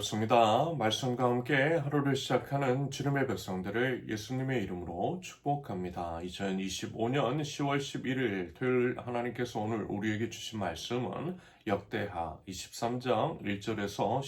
반갑습니다. 말씀과 함께 하루를 시작하는 주님의 백성들을 예수님의 이름으로 축복합니다. 2025년 10월 11일 토요일 하나님께서 오늘 우리에게 주신 말씀은 역대하 23장 1절에서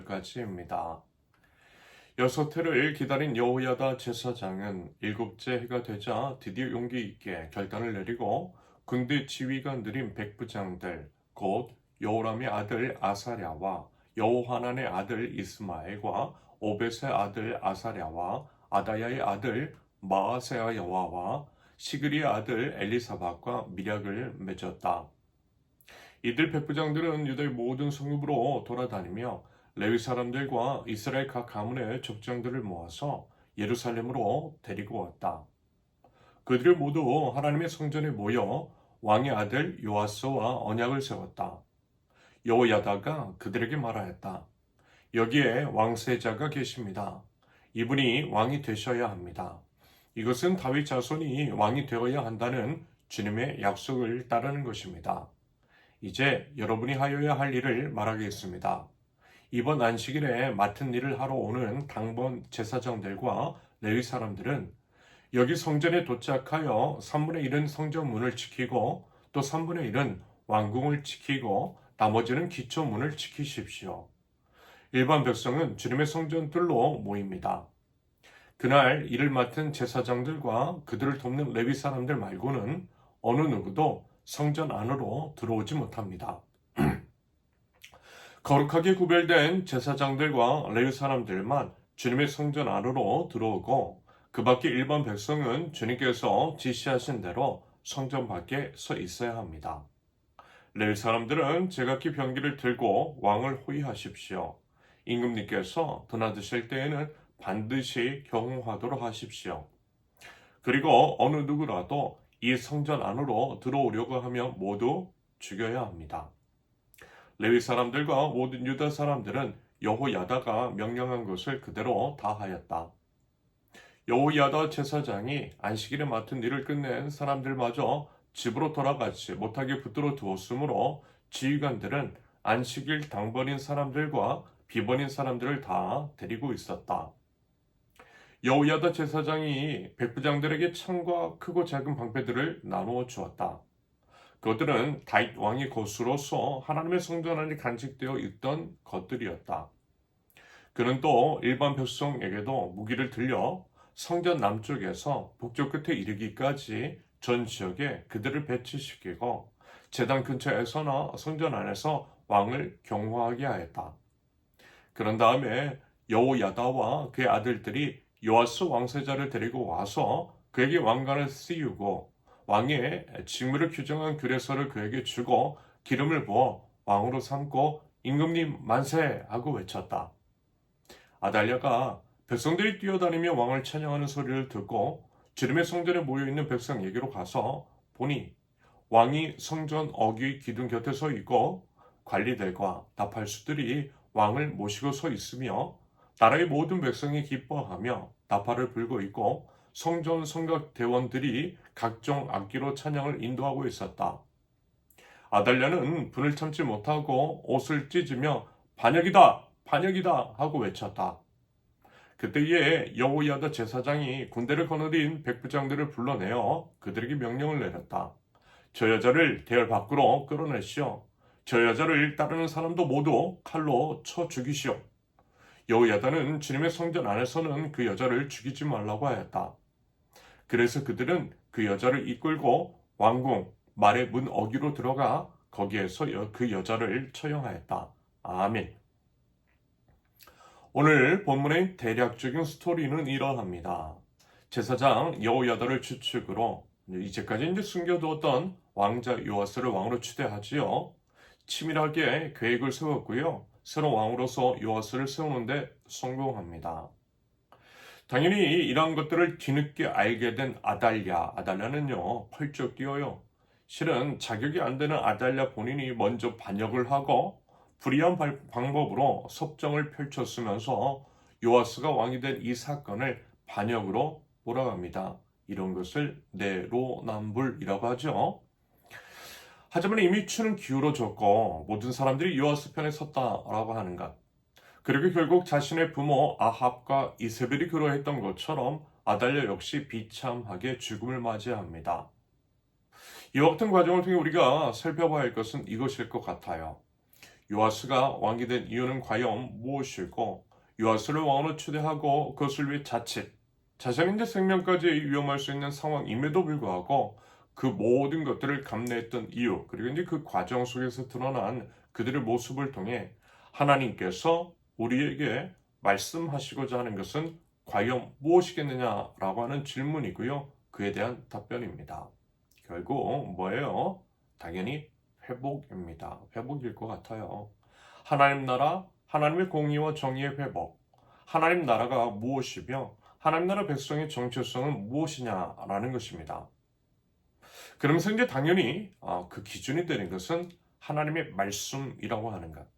15절까지입니다. 여섯 해를 기다린 여호야다 제사장은 일곱째 해가 되자 드디어 용기 있게 결단을 내리고 군대 지휘가 느린 백부장들 곧 여호람의 아들 아사랴와 여호하난의 아들 이스마엘과 오벳의 아들 아사랴와 아다야의 아들 마아세야와 시그리의 아들 엘리사박과 밀약을 맺었다. 이들 백부장들은 유다의 모든 성읍으로 돌아다니며 레위 사람들과 이스라엘 각 가문의 족장들을 모아서 예루살렘으로 데리고 왔다. 그들이 모두 하나님의 성전에 모여 왕의 아들 요아스와 언약을 세웠다. 여호야다가 그들에게 말하였다. 여기에 왕세자가 계십니다. 이분이 왕이 되셔야 합니다. 이것은 다윗 자손이 왕이 되어야 한다는 주님의 약속을 따르는 것입니다. 이제 여러분이 하여야 할 일을 말하겠습니다. 이번 안식일에 맡은 일을 하러 오는 당번 제사장들과 레위 사람들은 여기 성전에 도착하여 3분의 1은 성전 문을 지키고 또 3분의 1은 왕궁을 지키고 나머지는 기초문을 지키십시오. 일반 백성은 주님의 성전들로 모입니다. 그날 일을 맡은 제사장들과 그들을 돕는 레위 사람들 말고는 어느 누구도 성전 안으로 들어오지 못합니다. 거룩하게 구별된 제사장들과 레위 사람들만 주님의 성전 안으로 들어오고 그 밖에 일반 백성은 주님께서 지시하신 대로 성전 밖에 서 있어야 합니다. 레위 사람들은 제각기 병기를 들고 왕을 호위하십시오. 임금님께서 드나드실 때에는 반드시 경호하도록 하십시오. 그리고 어느 누구라도 이 성전 안으로 들어오려고 하면 모두 죽여야 합니다. 레위 사람들과 모든 유다 사람들은 여호야다가 명령한 것을 그대로 다 하였다. 여호야다 제사장이 안식일에 맡은 일을 끝낸 사람들마저 집으로 돌아가지 못하게 붙들어 두었으므로 지휘관들은 안식일 당번인 사람들과 비번인 사람들을 다 데리고 있었다. 여호야다 제사장이 백부장들에게 창과 크고 작은 방패들을 나누어 주었다. 그것들은 다윗 왕의 것으로서 하나님의 성전 안에 간직되어 있던 것들이었다. 그는 또 일반 백성에게도 무기를 들려 성전 남쪽에서 북쪽 끝에 이르기까지 전 지역에 그들을 배치시키고 제단 근처에서나 성전 안에서 왕을 경호하게 하였다. 그런 다음에 여호야다와 그의 아들들이 요아스 왕세자를 데리고 와서 그에게 왕관을 씌우고 왕의 직무를 규정한 규례서를 그에게 주고 기름을 부어 왕으로 삼고 임금님 만세 하고 외쳤다. 아달랴가 백성들이 뛰어다니며 왕을 찬양하는 소리를 듣고 주님의 성전에 모여있는 백성에게로 가서 보니 왕이 성전 어귀 기둥 곁에 서 있고 관리들과 나팔수들이 왕을 모시고 서 있으며 나라의 모든 백성이 기뻐하며 나팔을 불고 있고 성전 성각 대원들이 각종 악기로 찬양을 인도하고 있었다. 아달랴는 분을 참지 못하고 옷을 찢으며 반역이다! 반역이다! 하고 외쳤다. 그때에 여호야다 제사장이 군대를 거느린 백부장들을 불러내어 그들에게 명령을 내렸다. 저 여자를 대열 밖으로 끌어내시오. 저 여자를 따르는 사람도 모두 칼로 쳐 죽이시오. 여호야다는 주님의 성전 안에서는 그 여자를 죽이지 말라고 하였다. 그래서 그들은 그 여자를 이끌고 왕궁 말의 문 어귀로 들어가 거기에서 그 여자를 처형하였다. 아멘. 오늘 본문의 대략적인 스토리는 이러합니다. 제사장 여호야다를 추측으로 이제까지 숨겨두었던 왕자 요아스를 왕으로 추대하지요. 치밀하게 계획을 세웠고요. 새로운 왕으로서 요아스를 세우는데 성공합니다. 당연히 이러한 것들을 뒤늦게 알게 된 아달랴는요 펄쩍 뛰어요. 실은 자격이 안 되는 아달랴 본인이 먼저 반역을 하고 불의한 방법으로 섭정을 펼쳤으면서 요아스가 왕이 된 이 사건을 반역으로 몰아갑니다. 이런 것을 내로남불이라고 하죠. 하지만 이미 추는 기울어졌고 모든 사람들이 요아스 편에 섰다라고 하는 것. 그리고 결국 자신의 부모 아합과 이세벨이 그러했던 것처럼 아달랴 역시 비참하게 죽음을 맞이합니다. 이와 같은 과정을 통해 우리가 살펴봐야 할 것은 이것일 것 같아요. 요아스가 왕이 된 이유는 과연 무엇일고, 요아스를 왕으로 추대하고 그것을 위해 자신의 생명까지 위험할 수 있는 상황임에도 불구하고 그 모든 것들을 감내했던 이유, 그리고 이제 그 과정 속에서 드러난 그들의 모습을 통해 하나님께서 우리에게 말씀하시고자 하는 것은 과연 무엇이겠느냐라고 하는 질문이고요. 그에 대한 답변입니다. 결국 뭐예요? 당연히 회복입니다. 회복일 것 같아요. 하나님 나라, 하나님의 공의와 정의의 회복. 하나님 나라가 무엇이며 하나님 나라 백성의 정체성은 무엇이냐라는 것입니다. 그러면서 이제 당연히 그 기준이 되는 것은 하나님의 말씀이라고 하는 것.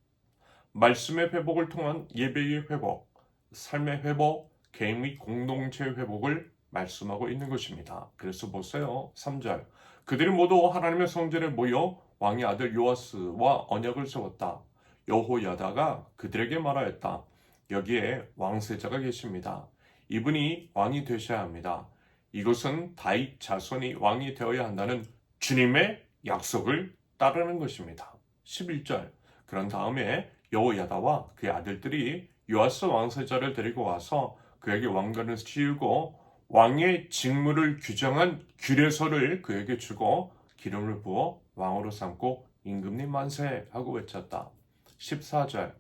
말씀의 회복을 통한 예배의 회복, 삶의 회복, 개인 및 공동체의 회복을 말씀하고 있는 것입니다. 그래서 보세요. 3절. 그들이 모두 하나님의 성전에 모여 왕의 아들 요아스와 언약을 세웠다. 여호야다가 그들에게 말하였다. 여기에 왕세자가 계십니다. 이분이 왕이 되셔야 합니다. 이것은 다윗 자손이 왕이 되어야 한다는 주님의 약속을 따르는 것입니다. 11절. 그런 다음에 여호야다와 그의 아들들이 요아스 왕세자를 데리고 와서 그에게 왕관을 씌우고 왕의 직무를 규정한 규례서를 그에게 주고 기름을 부어 왕으로 삼고 임금님 만세 하고 외쳤다. 14절.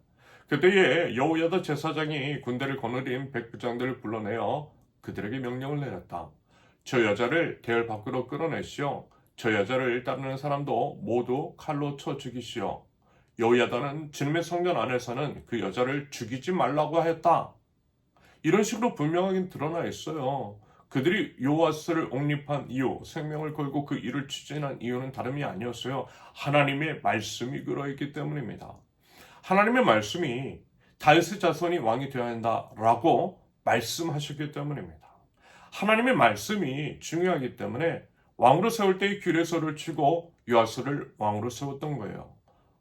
그때에 여호야다 제사장이 군대를 거느린 백부장들을 불러내어 그들에게 명령을 내렸다. 저 여자를 대열 밖으로 끌어내시오. 저 여자를 따르는 사람도 모두 칼로 쳐 죽이시오. 여호야다는 주님의 성전 안에서는 그 여자를 죽이지 말라고 하였다. 이런 식으로 분명하게 드러나 있어요. 그들이 요아스를 옹립한 이유, 생명을 걸고 그 일을 추진한 이유는 다름이 아니었어요. 하나님의 말씀이 그러했기 때문입니다. 하나님의 말씀이 다윗의 자손이 왕이 되어야 한다라고 말씀하셨기 때문입니다. 하나님의 말씀이 중요하기 때문에 왕으로 세울 때의 규례서를 치고 요아스를 왕으로 세웠던 거예요.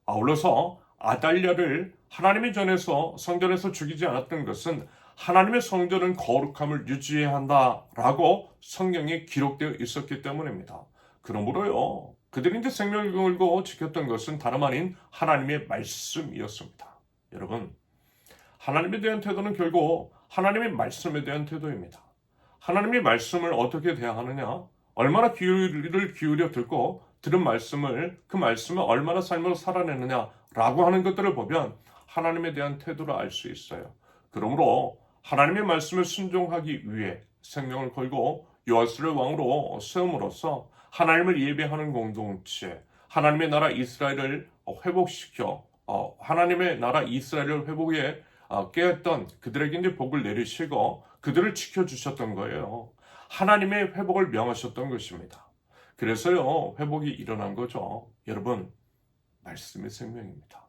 아울러서 아달랴를 하나님의 전에서 성전에서 죽이지 않았던 것은 하나님의 성전은 거룩함을 유지해야 한다라고 성경에 기록되어 있었기 때문입니다. 그러므로요, 그들이 이제 생명을 걸고 지켰던 것은 다름 아닌 하나님의 말씀이었습니다. 여러분, 하나님에 대한 태도는 결국 하나님의 말씀에 대한 태도입니다. 하나님의 말씀을 어떻게 대하느냐, 얼마나 귀를 기울여 듣고 들은 말씀을, 그 말씀을 얼마나 삶으로 살아내느냐라고 하는 것들을 보면 하나님에 대한 태도를 알 수 있어요. 그러므로 하나님의 말씀을 순종하기 위해 생명을 걸고 요아스를 왕으로 세움으로써 하나님을 예배하는 공동체, 하나님의 나라 이스라엘을 회복시켜 하나님의 나라 이스라엘을 회복에 깨었던 그들에게 이제 복을 내리시고 그들을 지켜주셨던 거예요. 하나님의 회복을 명하셨던 것입니다. 그래서요, 회복이 일어난 거죠. 여러분, 말씀이 생명입니다.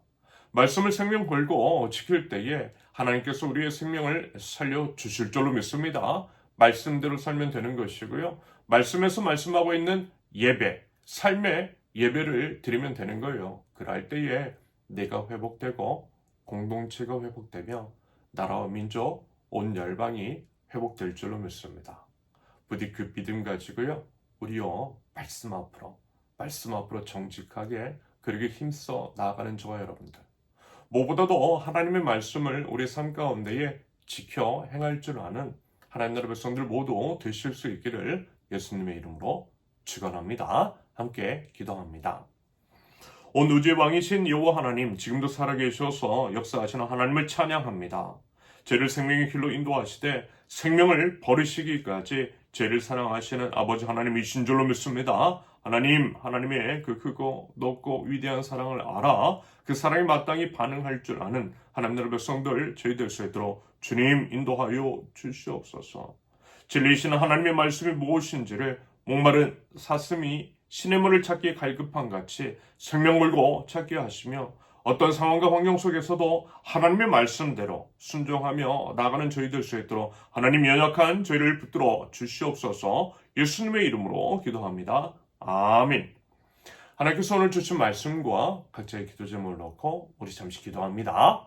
말씀을 생명 걸고 지킬 때에 하나님께서 우리의 생명을 살려주실 줄로 믿습니다. 말씀대로 살면 되는 것이고요. 말씀에서 말씀하고 있는 예배, 삶의 예배를 드리면 되는 거예요. 그럴 때에 내가 회복되고 공동체가 회복되며 나라와 민족, 온 열방이 회복될 줄로 믿습니다. 부디 그 믿음 가지고요. 우리요, 말씀 앞으로 정직하게 그렇게 힘써 나아가는 저와 여러분들. 무엇보다도 하나님의 말씀을 우리 삶 가운데에 지켜 행할 줄 아는 하나님 나라 백성들 모두 되실 수 있기를 예수님의 이름으로 축원합니다. 함께 기도합니다. 온 우주의 왕이신 여호와 하나님, 지금도 살아계셔서 역사하시는 하나님을 찬양합니다. 죄를 생명의 길로 인도하시되 생명을 버리시기까지 죄를 사랑하시는 아버지 하나님이신 줄로 믿습니다. 하나님의 그 크고 높고 위대한 사랑을 알아 그 사랑에 마땅히 반응할 줄 아는 하나님 나라 백성들 저희 될 수 있도록 주님 인도하여 주시옵소서. 진리이시는 하나님의 말씀이 무엇인지를 목마른 사슴이 시냇물을 찾기에 갈급한 같이 생명 물고 찾게 하시며 어떤 상황과 환경 속에서도 하나님의 말씀대로 순종하며 나가는 저희 될 수 있도록 하나님 연약한 저희를 붙들어 주시옵소서. 예수님의 이름으로 기도합니다. 아멘. 하나님께서 오늘 주신 말씀과 각자의 기도 제목을 넣고 우리 잠시 기도합니다.